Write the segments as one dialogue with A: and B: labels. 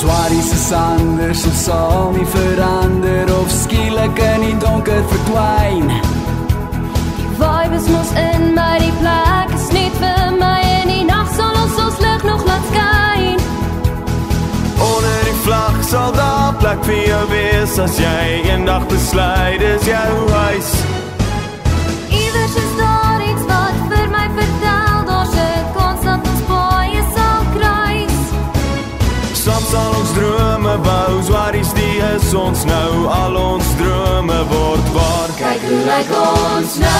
A: Swaries is anders, ons sal nie verander of skielik in die donker verdwyn.
B: Die vibe is mos in, maar die plek is net vir my. In die nacht sal ons lig nog laat skyn.
C: Onder die vlag sal daar plek vir jou wees, as jy eendag besluit is jou huis.
B: Iewers is daar iets wat vir my vertel, daar's 'n kans dat ons baie sal kruis.
C: Soms sal ons drome bou, Swaries die is ons nou, al ons drome word waar.
B: Kyk hoe lyk ons nou.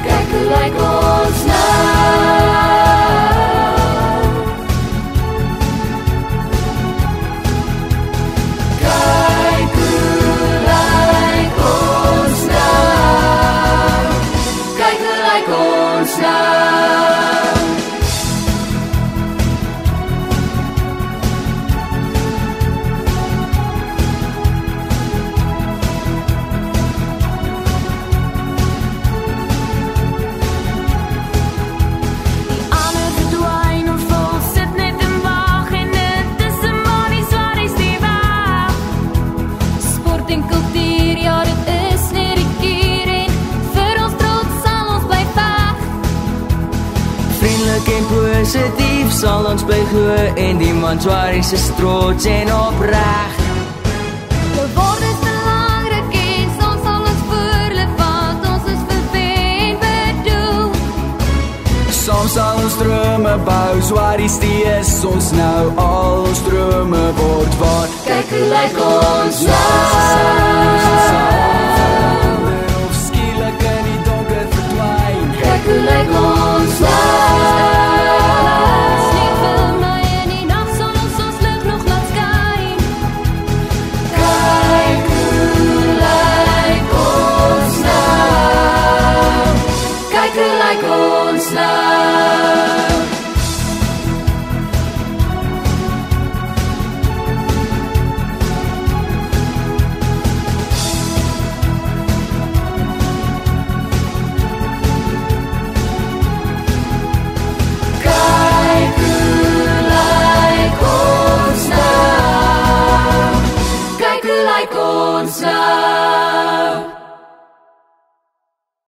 B: Kyk hoe lyk ons nou. Kyk hoe lyk ons nou. Kyk hoe lyk ons nou.
A: En positief sal ons bly glo en die man Swaries is trots en opreg.
B: Jou woord is belangrik en soms sal ons voorlik wat ons is verwen bedoel.
A: Soms sal ons drome bou, Swaries die is ons nou, al ons drome word waar.
B: Kyk hoe lyk ons nou.